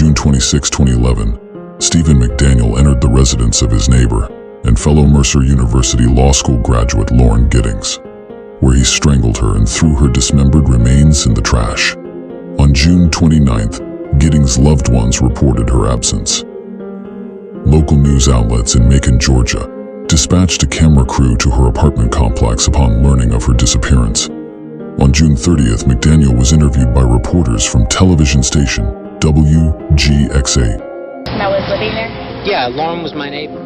June 26, 2011, Stephen McDaniel entered the residence of his neighbor and fellow Mercer University Law School graduate Lauren Giddings, where he strangled her and threw her dismembered remains in the trash. On June 29th, Giddings' loved ones reported her absence. Local news outlets in Macon, Georgia, dispatched a camera crew to her apartment complex upon learning of her disappearance. On June 30th, McDaniel was interviewed by reporters from television station WGXA. That was living there? Yeah, Lauren was my neighbor.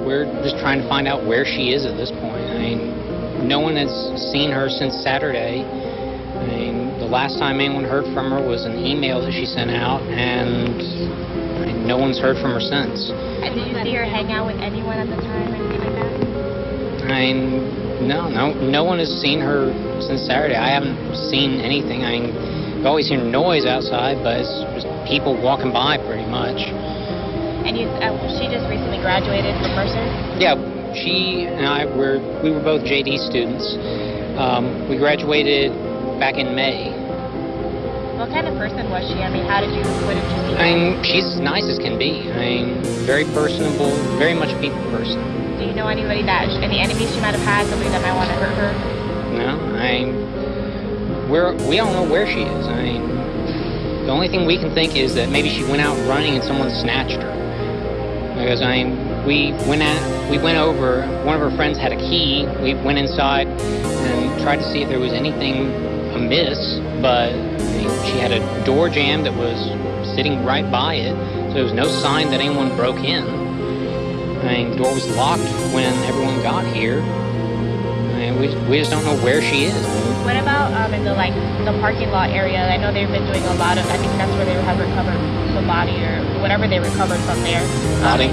We're just trying to find out where she is at this point. I mean, no one has seen her since Saturday. I mean, the last time anyone heard from her was an email that she sent out, and no one's heard from her since. And did you see her hang out with anyone at the time, anything like that? I mean, no one has seen her since Saturday. I haven't seen anything. I mean, I've always heard noise outside, but it's just people walking by pretty much. And she just recently graduated from Mercer? Yeah, she and I were both JD students. We graduated back in May. What kind of person was she? I mean, what did you see? I mean, she's as nice as can be. I mean, very personable, very much a people person. Do you know any enemies she might have had, somebody that might want to hurt her? No, we don't know where she is. I mean, the only thing we can think is that maybe she went out running and someone snatched her. Because we went over. One of her friends had a key. We went inside and tried to see if there was anything amiss, but she had a door jamb that was sitting right by it, so there was no sign that anyone broke in. The door was locked when everyone got here. We just don't know where she is. What about in the parking lot area? I know they've been doing a lot of. I think that's where they have recovered the body or whatever they recovered from there. Body.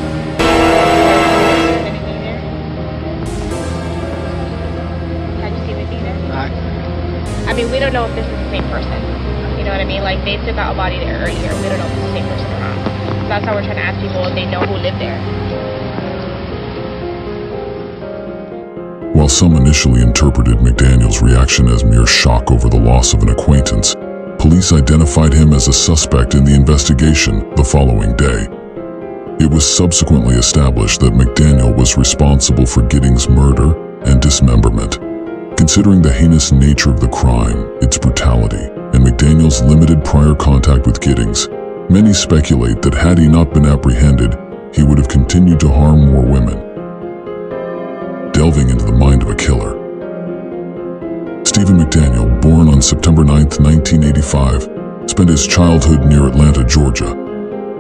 Anything there? Had you seen anything there? I mean, we don't know if this is the same person. You know what I mean? Like, they took out a body there earlier. We don't know if it's the same person or not. So that's how we're trying to ask people if they know who lived there. While some initially interpreted McDaniel's reaction as mere shock over the loss of an acquaintance, police identified him as a suspect in the investigation the following day. It was subsequently established that McDaniel was responsible for Giddings' murder and dismemberment. Considering the heinous nature of the crime, its brutality, and McDaniel's limited prior contact with Giddings, many speculate that had he not been apprehended, he would have continued to harm more women. Delving into the mind of a killer. Stephen McDaniel, born on September 9, 1985, spent his childhood near Atlanta, Georgia.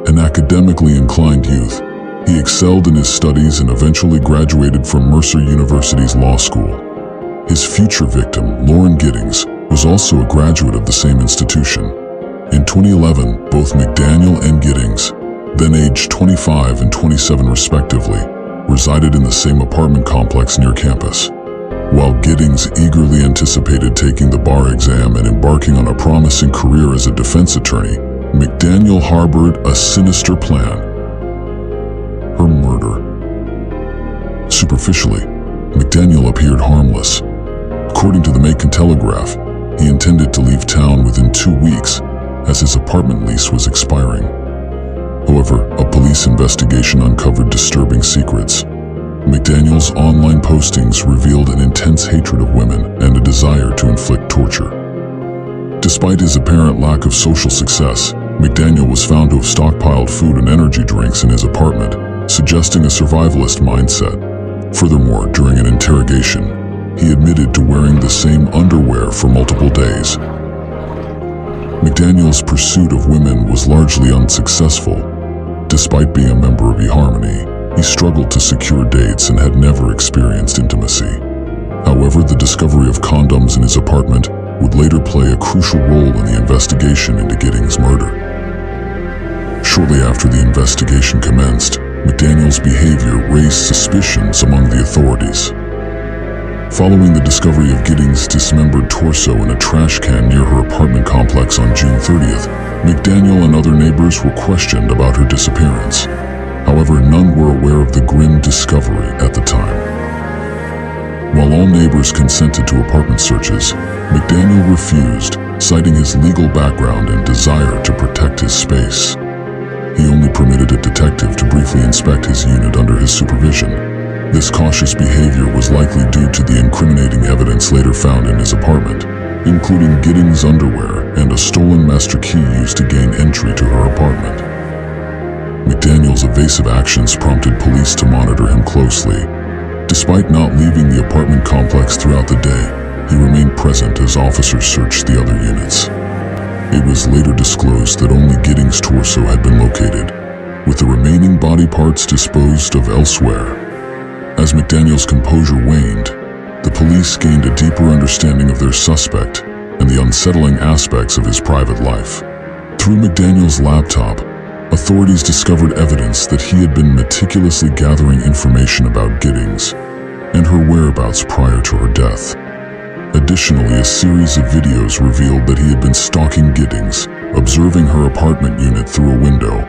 An academically inclined youth, he excelled in his studies and eventually graduated from Mercer University's law school. His future victim, Lauren Giddings, was also a graduate of the same institution. In 2011, both McDaniel and Giddings, then aged 25 and 27 respectively, resided in the same apartment complex near campus. While Giddings eagerly anticipated taking the bar exam and embarking on a promising career as a defense attorney, McDaniel harbored a sinister plan: her murder. Superficially, McDaniel appeared harmless. According to the Macon Telegraph, he intended to leave town within 2 weeks, as his apartment lease was expiring. However, a police investigation uncovered disturbing secrets. McDaniel's online postings revealed an intense hatred of women and a desire to inflict torture. Despite his apparent lack of social success, McDaniel was found to have stockpiled food and energy drinks in his apartment, suggesting a survivalist mindset. Furthermore, during an interrogation, he admitted to wearing the same underwear for multiple days. McDaniel's pursuit of women was largely unsuccessful. Despite being a member of eHarmony, he struggled to secure dates and had never experienced intimacy. However, the discovery of condoms in his apartment would later play a crucial role in the investigation into Giddings' murder. Shortly after the investigation commenced, McDaniel's behavior raised suspicions among the authorities. Following the discovery of Giddings' dismembered torso in a trash can near her apartment complex on June 30th, McDaniel and other neighbors were questioned about her disappearance. However, none were aware of the grim discovery at the time. While all neighbors consented to apartment searches, McDaniel refused, citing his legal background and desire to protect his space. meticulously inspect his unit under his supervision. This cautious behavior was likely due to the incriminating evidence later found in his apartment, including Giddings' underwear and a stolen master key used to gain entry to her apartment. McDaniel's evasive actions prompted police to monitor him closely. Despite not leaving the apartment complex throughout the day, he remained present as officers searched the other units. It was later disclosed that only Giddings' torso had been located, with the remaining body parts disposed of elsewhere. As McDaniel's composure waned, the police gained a deeper understanding of their suspect and the unsettling aspects of his private life. Through McDaniel's laptop, authorities discovered evidence that he had been meticulously gathering information about Giddings and her whereabouts prior to her death. Additionally, a series of videos revealed that he had been stalking Giddings, observing her apartment unit through a window.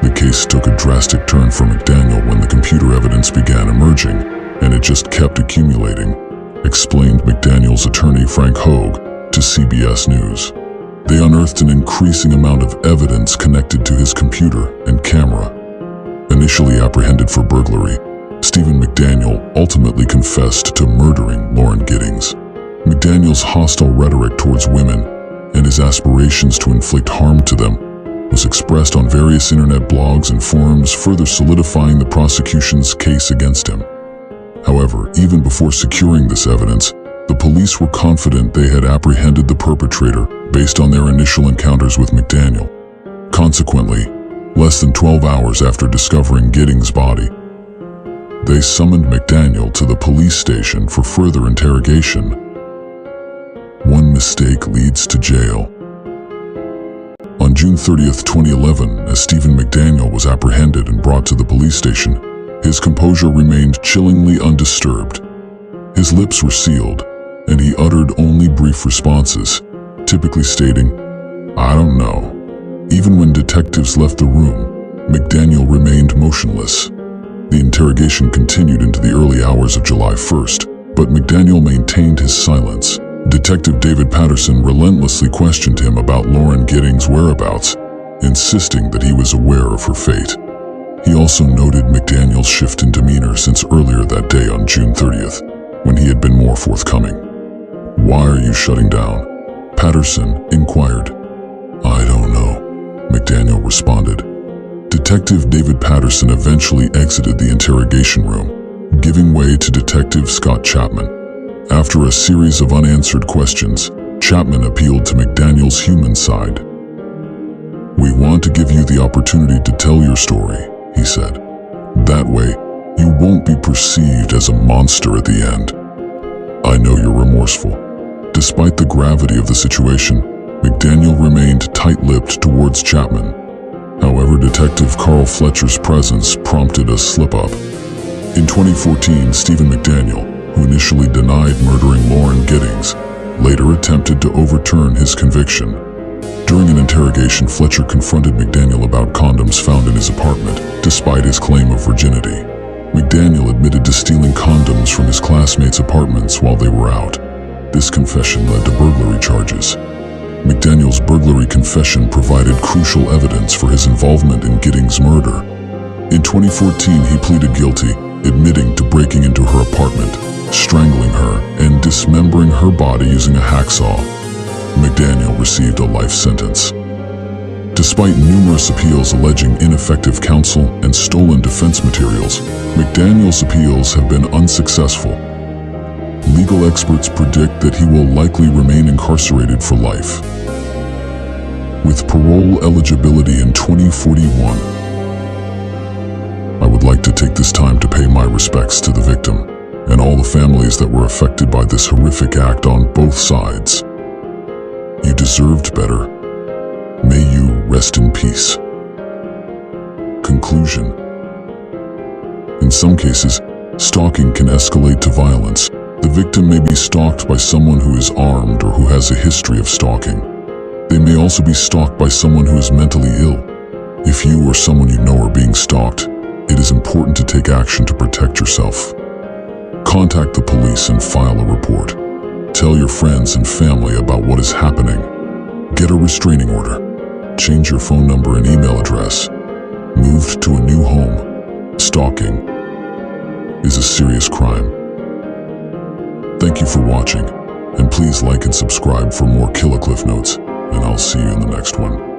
The case took a drastic turn for McDaniel when the computer evidence began emerging, and it just kept accumulating, explained McDaniel's attorney Frank Hogue to CBS News. They unearthed an increasing amount of evidence connected to his computer and camera. Initially apprehended for burglary, Stephen McDaniel ultimately confessed to murdering Lauren Giddings. McDaniel's hostile rhetoric towards women and his aspirations to inflict harm to them was expressed on various internet blogs and forums, further solidifying the prosecution's case against him. However, even before securing this evidence, the police were confident they had apprehended the perpetrator based on their initial encounters with McDaniel. Consequently, less than 12 hours after discovering Giddings' body, they summoned McDaniel to the police station for further interrogation. One mistake leads to jail. On June 30th, 2011, as Stephen McDaniel was apprehended and brought to the police station, his composure remained chillingly undisturbed. His lips were sealed, and he uttered only brief responses, typically stating, "I don't know." Even when detectives left the room, McDaniel remained motionless. The interrogation continued into the early hours of July 1st, but McDaniel maintained his silence. Detective David Patterson relentlessly questioned him about Lauren Giddings' whereabouts, insisting that he was aware of her fate. He also noted McDaniel's shift in demeanor since earlier that day on June 30th, when he had been more forthcoming. "Why are you shutting down?" Patterson inquired. "I don't know," McDaniel responded. Detective David Patterson eventually exited the interrogation room, giving way to Detective Scott Chapman. After a series of unanswered questions, Chapman appealed to McDaniel's human side. "We want to give you the opportunity to tell your story," he said. "That way, you won't be perceived as a monster at the end. I know you're remorseful." Despite the gravity of the situation, McDaniel remained tight-lipped towards Chapman. However, Detective Carl Fletcher's presence prompted a slip-up. In 2014, Stephen McDaniel, who initially denied murdering Lauren Giddings, later attempted to overturn his conviction. During an interrogation, Fletcher confronted McDaniel about condoms found in his apartment, despite his claim of virginity. McDaniel admitted to stealing condoms from his classmates' apartments while they were out. This confession led to burglary charges. McDaniel's burglary confession provided crucial evidence for his involvement in Giddings' murder. In 2014, he pleaded guilty, admitting to breaking into her apartment, strangling her, and dismembering her body using a hacksaw. McDaniel received a life sentence. Despite numerous appeals alleging ineffective counsel and stolen defense materials, McDaniel's appeals have been unsuccessful. Legal experts predict that he will likely remain incarcerated for life, with parole eligibility in 2041. I would like to take this time to pay my respects to the victim and all the families that were affected by this horrific act on both sides. You deserved better. May you rest in peace. Conclusion. In some cases, stalking can escalate to violence. The victim may be stalked by someone who is armed or who has a history of stalking. They may also be stalked by someone who is mentally ill. If you or someone you know are being stalked, it is important to take action to protect yourself. Contact the police and file a report. Tell your friends and family about what is happening. Get a restraining order. Change your phone number and email address. moved to a new home. Stalking is a serious crime. Thank you for watching, and please like and subscribe for more Killer Cliff Notes, and I'll see you in the next one.